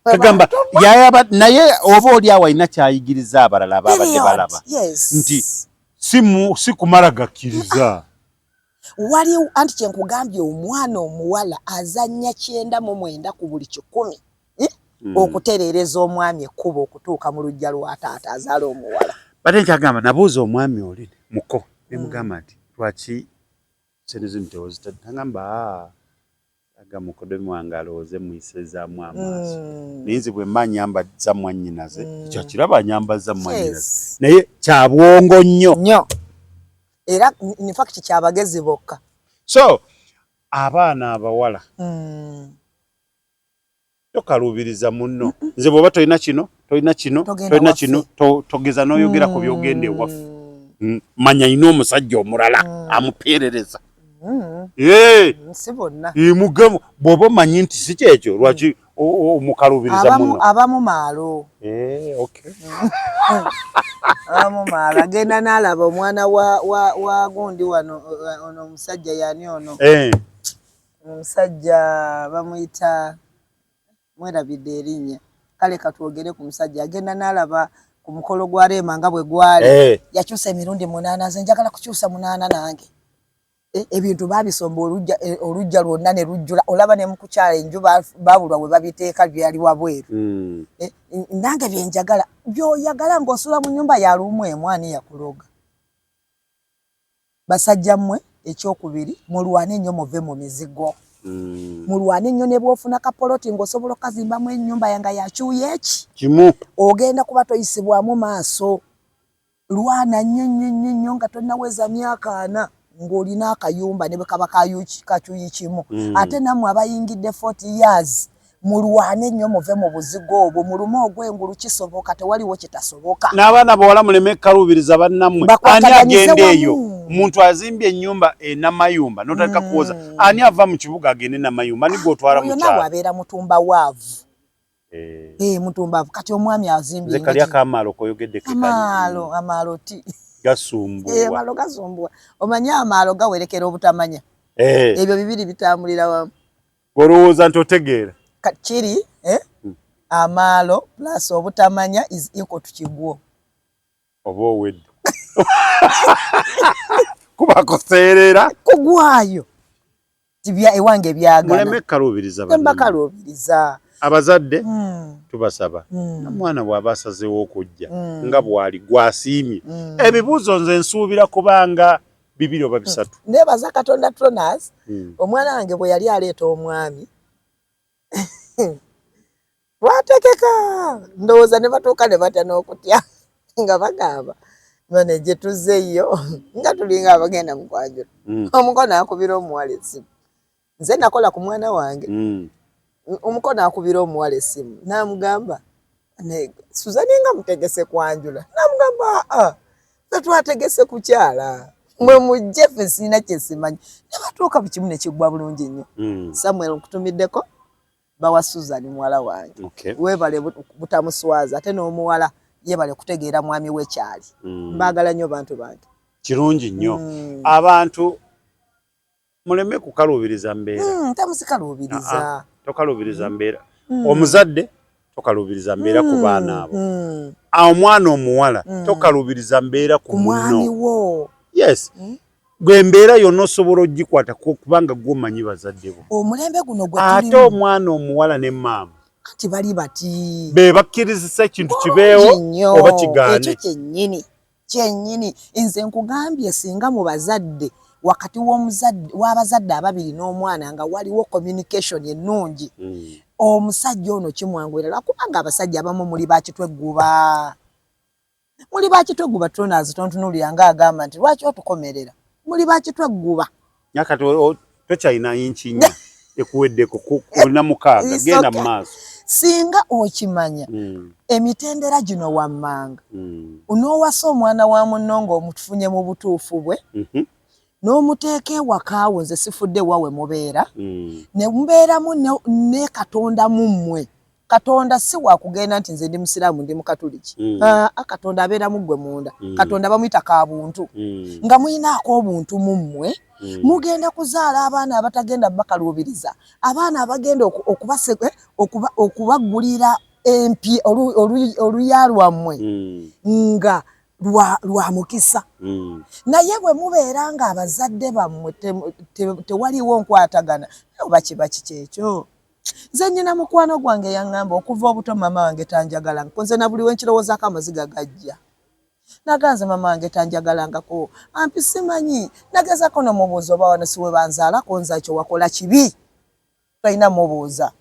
kagamba yayaba naye oba oli awo alina kyayigiriza abalala ababadde balaba nti si kumala gakkiriza wali anti kyenkugambye omwana omuwala azannya 99 ku buli 100 okutereereza omwami ekkubo okutuuka mu lujja lwa taata azaala omuwala bate nkyagamba nabuuza omwami oli muko nemugamba nti lwaki senezino tewozitagamba agamukodemi wange alowooze muyisezaamu amaaso naye nze bwe mba nyambaza mwannyinaze ekyo kiraba nyambaza mwannyinaze naye kyabwongo nnyo era in fact kyabagezi bokka so abaana abawala tokaluubiriza munno nze bw'oba tolina kino togeza n'oyogera ku byogenda ewaffe manya ina omusajja omulala amupeerereza si bonna mugemu bw'oba omanyi nti si kyekyo lwaki omukaluubiriza munno abamu maalo abamu maalo agenda n'alaba omwana wa gundi wano ono omusajja yani ono omusajja bamuyita mwerabidde erinnya kale katwogere ku musajja agenda n'alaba ku mukolo gwa Reema nga bwe gwali yakyusa emirundi 8 nze njagala kukyusa 8 nange ebintu babisomba olujja lwonna ne lujjula olaba ne mukukyala enju babulwa bwe babiteeka byali wabweru nange byenjagala byoyagala ng'osula mu nnyumba ya lumu emwani yakuloga basajja mmwe ekyokubiri mulwane ennyo muve mu mizigo mulwane ennyo ne bw'ofuna kapoloti ng'osobola okazimbamu ennyumba yanga yakyuya eki kimu ogenda kuba toyisibwamu maaso lwana nnyo nga tonnaweza myaka 4 ng'olina akayumba ne bwe kaba kakyuyi kimu ate nammwe abayingidde 40 years mulwane nnyo muve mu buzigo obwo mulume ogw'engulu kisoboka tewaliwo kitasoboka n'abaana bawala muleme kaluubiriza bannammwe ani agenda eyo omuntu azimbye ennyumba enamayumba notaleka kuwoza ani ava mu kibuga agende namayumba ani gwotwala mu kyalo nawe abeera mutumba waavu mutumba kati omwami azimbye kali akamaalo koyogedde amaalo ti gasumbuwa amaalo gasumbuwa omanya amaalo gawerekera obutamanya ebyo bibiri bitambulira wamu golowooza nti otegeera kiri amaalo plus obutamanya is equal to kigwo oba owedde kuba kuseerera kugwayo tibya ewange byagana muleme kaluubiriza temba kaluubiriza abazadde tubasaba namwana bw'aba asazeewo okujja nga bwali gwasiimye ebibuuzo nze nsuubira kubanga 2 oba 3 nebaza Katonda Tronas omwana wange bwe yali aleeta omwami watekeka ndowooza ne batuuka ne batya n'okutya nga bagamba bane gye tuzzeeyo nga tulinga abagenda mu kwanjula omukono akubira omuwala essimu nze nakola ku mwana wange omukono akubira omuwala essimu n'amugamba ne Suzani nga mutegese kwanjula namugamba tetwategese kukyala mwe mujje ffe sina kyesimanyi ne batuuka bukimu ne kigwa bulungi nnyo Samuel nkutumiddeko bawa Suzani muwala wange webale butamuswaza ate n'omuwala yebale kutegeera mwami w'ekyali mbaagala nnyo bantu bange kirungi nnyo abantu muleme kukaluubiriza mbeera tamusikaluubiriza tokaluubiriza mbeera omuzadde tokaluubiriza mbeera ku baana abo omwana omuwala tokaluubiriza mbeera ku mwami wo yes gwe mbeera yonna osobola ogikwata kubanga gw'omanyi bazadde bo omulembe guno gwe ate omwana omuwala ne maama anti bali bati be bakkirizisa ekintu kibeewo oba kigaane ekyo kyennyini nze nkugambye singa mu bazadde wakati w'abazadde ababiri n'omwana nga waliwo communication ennungi omusajja ono kimwanguyira kubanga abasajja abamu muli bakitwegguba Tronas tontunuulira ng'agamba nti lwaki otukomerera muli bakitwegguba nakati tokyalina yinki nnya ekuweddeko olina 6 genda mu maaso singa okimanya emitendera gino wammanga onoowasa omwana wa munno ng'omutufunye mu butuufu bwe n'omuteeka ewakaawo nze sifudde wawe mubeera ne mubeeramu ne Katonda mu mmwe Katonda si wakugenda nti nze ndi musiraamu ndi mukatuliki Katonda abeeramu ggwe munda Katonda bamuyita ka buntu nga muyinaako obuntu mu mmwe mugenda kuzaala abaana abatagenda bakaluubiriza abaana abagenda okubagulira empi oluya lwammwe nga lwa mukisa naye bwe mubeera nga abazadde bammwe tewaliwo nkwatagana oba kiba kikyekyo nze nnyina mukwano gwange yaŋŋamba okuva obuto mama wange tanjagala nze na buli wenkirowoozaako amaziga gajja naganze mama wange tanjagalangako ampi simanyi nagezako nomubuuza oba wano siwe banzaalako nze ekyo wakola kibi tolina mubuuza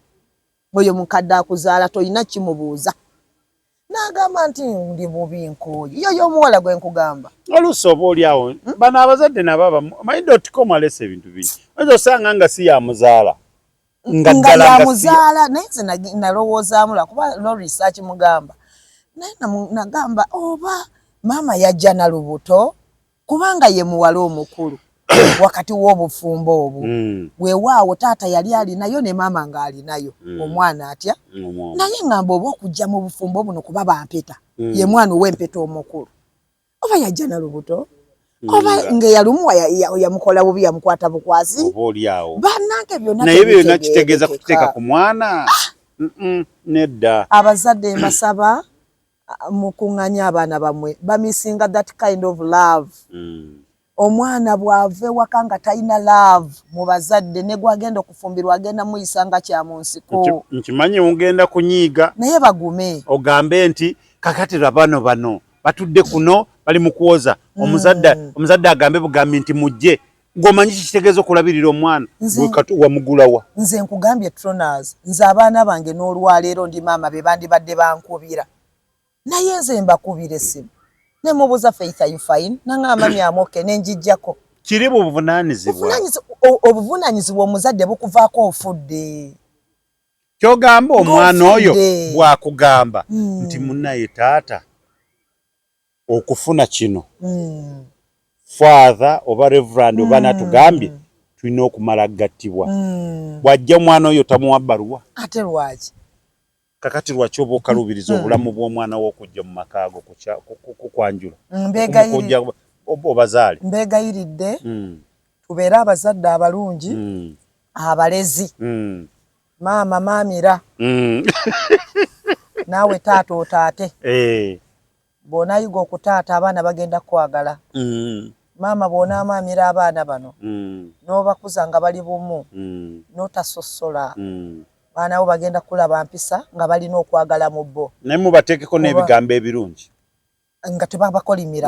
oyo mukadde akuzaala tolina kimubuuza n'agamba nti ndi bubi nkooyo yoyo omuwala gwe nkugamba oluusi oba oli awo bano abazadde nabo manyi.com alesa ebintu bingi oyinza osanga nga si yamuzaala nga yamuzaala naye nze nalowoozaamu lwakuba no research mugamba naye nagamba oba maama yajja na lubuto kubanga ye muwala omukulu wakati w'obufumbo obwo weewaawo taata yali alinayo ne maama ng'alinayo omwana atya naye ngamba oba okujja mu bufumbo buno kuba bampeta ye mwana ow'empeta omukulu oba yajja na lubuto oba ng'eyalumuwa yamukola bubi yamukwata bukwasi bannange byonna naye byonna kitegeeza kuteeka ku mwana nedda abazadde mbasaba mukuŋŋanya abaana bammwe bamisinga that kind of love omwana bw'ava ewaka nga talina love mu bazadde ne gwagenda okufumbirwa agenda muyisa nga kya mu nsiko nkimanyi mugenda kunyiiga naye bagume ogambe nti kakatira bano batudde kuno bali mu kuwoza omuzadde agambe bugambi nti mujje ng'omanyi kitegeeza okulabirira omwana wamugulawa nze nkugambye Tronas nze abaana bange n'olwaleero ndi maama be bandibadde bankubira naye nze mbakubira essimu ne mubuuza Faith are you fine nangamba myamoke nenjijjako kiri obuvunaanyizibwa omuzadde bukuvaako ofudde kyogamba omwana oyo bwakugamba nti munnaye taata okufuna kino father oba reverend oba natugambye tulina okumala gattibwa bw'ajja omwana oyo tamuwa bbaluwa ate lwaki kakati lwaki oba okalubiriza obulamu bw'omwana w'okujja mu maka ago kukwanjula obazaale mbeegayiridde tubeere abazadde abalungi abalezi maama maamira naawe taata otaate bw'onaayiga okutaata abaana bagenda kwagala maama bw'onaamaamira abaana bano n'obakuza nga bali bumu n'otasosola baana bo bagenda kulaba mpisa nga balina okwagala mu bo naye mubateekeko n'ebigambo ebirungi nga tebabakolimira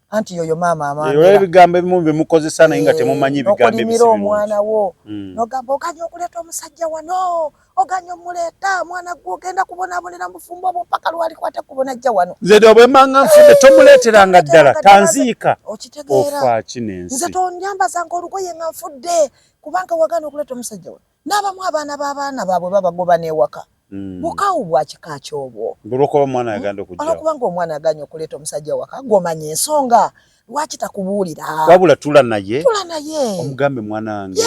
anti yoyo maama amaamira ebigambo ebimu bye mukozesa naye nga temumanyi ebigambo okolimira omwana wo n'ogamba oganya okuleeta omusajja wano oganya omuleeta mwana gwe ogenda kubonaabonera mufumbo obwo paka lwalikwate kubona ajja wano nze bwemmanga nfudde tomuleeteranga ddala tanziika okitegeera ofa kinensi nze tonyambazanga olugoye nga nfudde kubanga wagana okuleeta omusajja wano n'abamu abaana b'abaana baabwe babagoba n'ewaka bukawu bwa kika kyobwo buloko omwana yaganda okujja olokubanga omwana aganya okuleeta omusajja waka gomanya ensonga lwaki takubuulira wabula tula naye omugambe mwana wange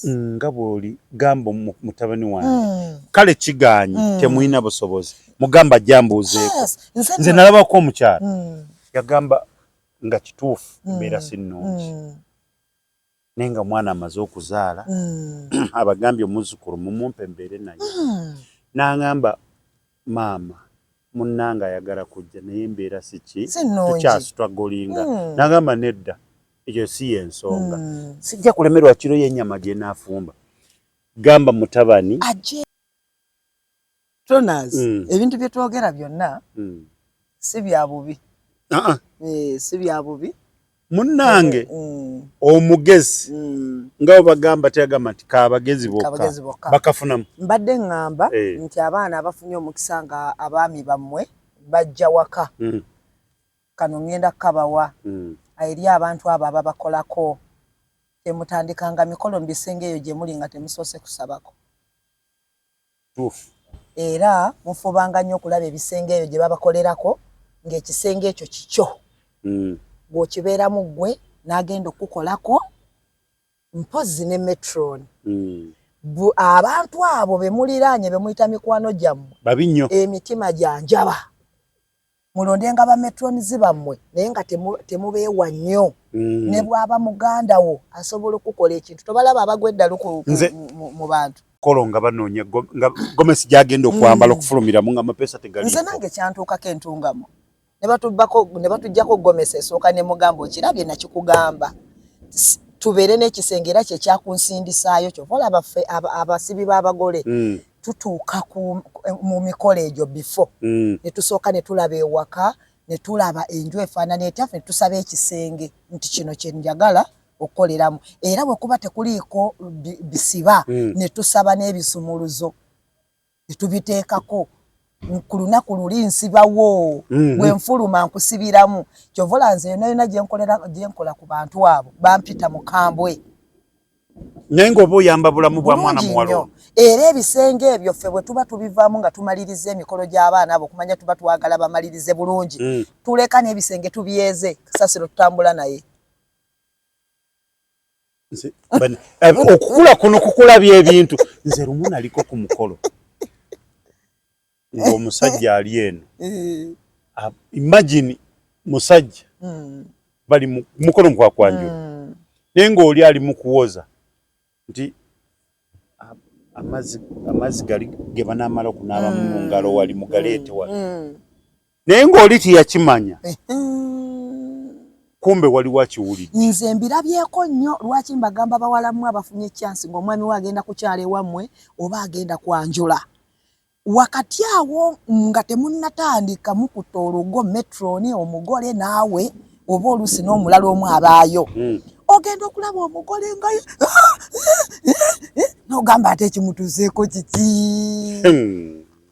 nga bw'oli gamba mutabani wange kale kiganyi temulina busobozi mugamba ajja mbuuzeeko nze nalabako omukyala yagamba nga kituufu embeera si nnungi naye nga omwana amaze okuzaala abagambye omuzzukulu mumumpe mbeere naye n'aŋŋamba maama munnanga ayagala kujja naye embeera siki tukyasitwagolinga n'agamba nedda ekyo si yensonga sijja kulemerwa kiro y'ennyama gye naafumba gamba mutabani ebintu bye twogera byonna si bya bubi si bya bubi munnange omugezi nga bagamba teyagamba nti kaabagezi bokka bakafunamu mbadde ŋŋamba nti abaana abafunye omukisa nga abaami bammwe bajja waka kano ŋŋenda kukabawa eri abantu abo ababakolako temutandikanga mikolo mu bisenge eyo gye muli nga temusoose kusabako era mufubanga nnyo okulaba ebisenge eyo gye babakolerako ng'ekisenge ekyo kikyo bw'okibeeramu ggwe n'agenda okukolako mpozi ne metron abantu abo be muliraanye be muyita mikwano gyammwe babi nnyo emitima gya njaba mulondenga ba metronizi bammwe naye nga temubeewa nnyo ne bw'aba muganda wo asobola okukola ekintu tobalaba abagwa eddalu mu bantu kolo nga banoonya gomesi gyagenda okwambala okufulumiramu nga amapeesa tegaliiko nze nange kyantuukako entungamu ne batuggyako gomesi esooka ne mugamba okirabye nakikugamba tubeere n'ekisenge era kyekyakunsindisaayo kyova olaba ffe abasibi b'abagole tutuuka mu mikolo egyo bifo ne tusooka ne tulaba ewaka ne tulaba enju efaanana etya ne tusaba ekisenge nti kino kye njagala okukoleramu era bwe kuba tekuliiko bisiba ne tusaba n'ebisumuluzo ne tubiteekako ku lunaku luli nsibawo bwe nfuluma nkusibiramu kyova olaba nze yonna gye nkola ku bantu abo bampita mukambwe naye ng'oba oyamba bulamu bwa mwana muwala era ebisenge ebyo ffe bwe tuba tubivaamu nga tumaliriza emikolo gy'abaana abo okumanya tuba twagala bamalirize bulungi tuleka n'ebisenge tubyeze kasasiro tutambula naye okukula kuno kukulabya ebintu nze lumu naliko ku mukolo ng'omusajja ali eno imagine musajja bali mukolo nkwakwanjula naye ng'oli ali mu kuwoza nti amazzi gali ge banaamala okunaaba mu ngalo wali mugaleete wali naye ng'oli teyakimanya kumbe waliwo akiwulidde nze mbirabyeko nnyo lwaki mbagamba bawalamu abafunye chansi ng'omwami we agenda kukyala ewammwe oba agenda kwanjula wakati awo nga temunnatandika mukuta olugo metroni omugole naawe oba oluusi n'omulala omu abaayo ogenda okulaba omugole nga n'ogamba ate ekimutuuseeko kiki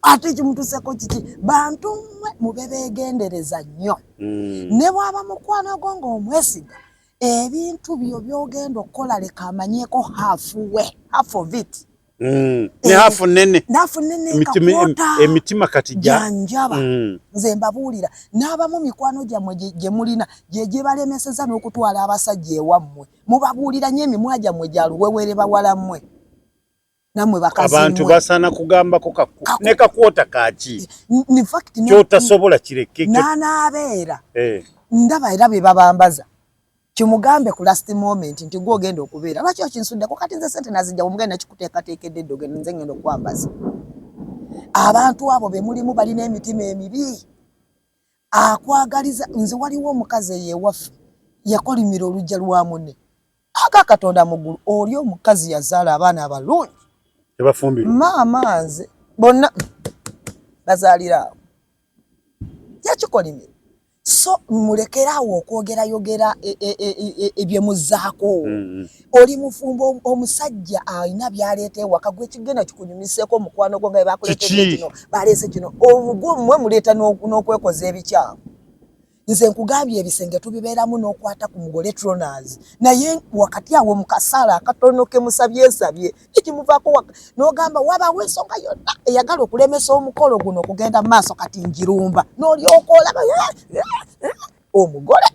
ate ekimutuuseeko kiki bantu mmwe mube beegendereza nnyo ne bw'aba mukwano gwo ng'omwesiga ebintu byo by'ogenda okukola leka amanyeeko half of it ne hafu nene emitima kati janjaba nze mbabuulira n'abamu mikwano gyammwe gye mulina gye balemeseza n'okutwala abasajja ewammwe mubabuulira nnyo emimwa gyammwe gya luwewere bawalammwe nammwe bakazi abantu basana kugambako ne kakwota kaki kyotasobola kireke n'anaabeera ndaba era be babambaza kimugambe ku last moment nti gwe ogenda okubeera lwaki okinsuddeko kati nze sente nazijja omugenda nakikuteekateekedde eddoge nze ngenda okwambaza abantu abo be mulimu balina emitima emibi akwagaliza nze waliwo omukazi eyewaffe yakolimira olujja lwa munne aga katonda muggulu oli omukazi yazaala abaana abalungi tebafumbirwa maama nze bonna bazaalira awo yakikolimira so mulekerawo okwogerayogera ebyemuzaako oli mufumbo omusajja alina byaleeta ewaka gwe kigenda kikunyumiseeko omukwano gwo nga bakuleetedde kino baleese kino omugwo mmwe muleeta n'okwekoza ebikyamu nze nkugambye ebisenge tubibeeramu n'okwata ku mugole Tronaz naye wakati awo mu kasaala akatono ke musabye ekimuvaako n'ogamba wabawo ensonga yonna eyagala okulemesa omukolo guno okugenda mu maaso kati njirumba n'olyoka olaba omugole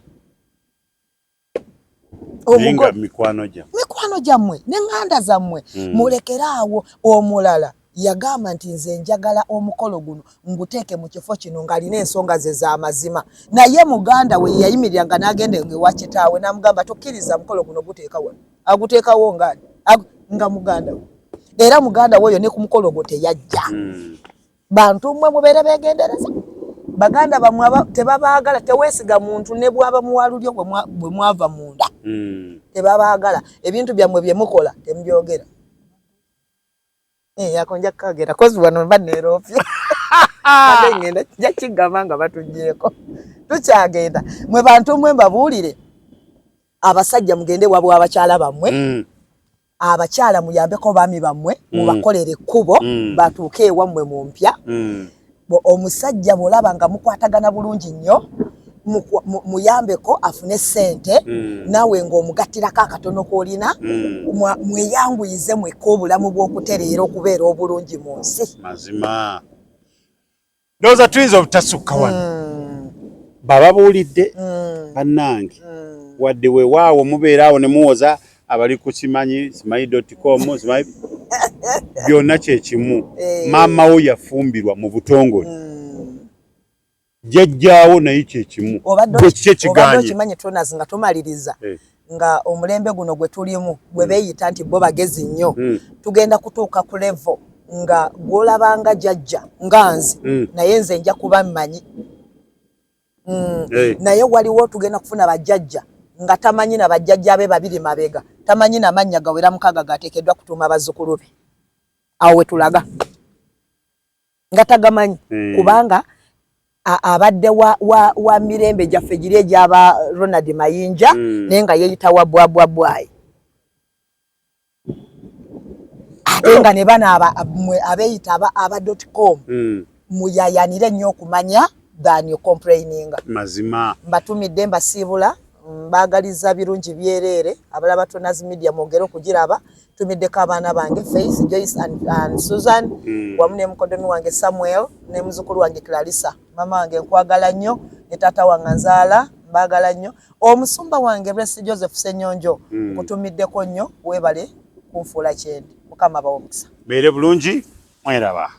mikwano gyammwe n'eŋŋanda zammwe mulekeraawo. Omulala yagamba nti nze njagala omukolo guno nguteeke mu kifo kino ng'alina ensonga ze z'amazima naye muganda we yayimiriranga n'agenda ewa kitaawe n'amugamba tokkiriza mukolo guno guteeka wano aguteekawo nga muganda we era muganda we oyo ne ku mukolo gwo teyajja. Bantu mmwe mubeere beegendereza baganda bamwe tebabaagala teweesiga muntu ne bwaba muwalulyo bwe mwava munda tebabaagala ebintu byammwe bye mukola temubyogera. Yakonja kagera kozi wano baneerofye ngenda jakigamba nga batuggyeko tukyagenda. Mwe bantu mmwe mbabuulire abasajja mugende wabwe abakyala bammwe abakyala muyambeko baami bammwe mubakolere ekkubo batuuke ewammwe mu mpya. Omusajja bw'olaba nga mukwatagana bulungi nnyo muyambeko afune ssente naawe ng'omugattirako akatono k'olina mweyanguyize mwekka obulamu bw'okutereera okubeera obulungi mu nsi. Mazima ndowooza tuyinza obutasukka wano bababuulidde bannange wadde weewaawo mubeeraawo ne muwoza abali ku simanyi.com byonna kyekimu. Maama wo yafumbirwa mu butongole jjajjaawo naye kyekimu obadde okimanyi Tronaz nga tumaliriza nga omulembe guno gwe tulimu gwe beeyita nti bo bagezi nnyo tugenda kutuuka ku level nga gw'olabanga jjajja nga nze naye nze nja kuba mmanyi naye waliwo tugenda kufuna bajjajja nga tamanyi na bajjajja be babiri mabega tamanyi na mannya gawera mukaga gateekeddwa kutuuma bazzukulu be. Awo we tulaga nga tagamanyi kubanga abadde wa mirembe gyaffe giri egy'aba Ronald Mayinja naye nga yeeyita wa bwabwabwayi ate nga ne bano abeeyita aba .com muyayanire nnyo okumanya than you complaining. Mazima mbatumidde mbasiibula mbaagaliza birungi byereere abalaba Tronaz Media mwogere okugiraba. Tumiddeko abaana bange Faith, Joyce and Susan wamu ne mukoddomi wange Samuel ne muzukulu wange Clarissa. Mama wange nkwagala nnyo ne taata wange Nzaala mbaagala nnyo. Omusumba wange Blessed Joseph Ssenyonjo nkutumiddeko nnyo weebale kunfuula kyendi. Mukama bawo omukisa. Beere bulungi mweraba.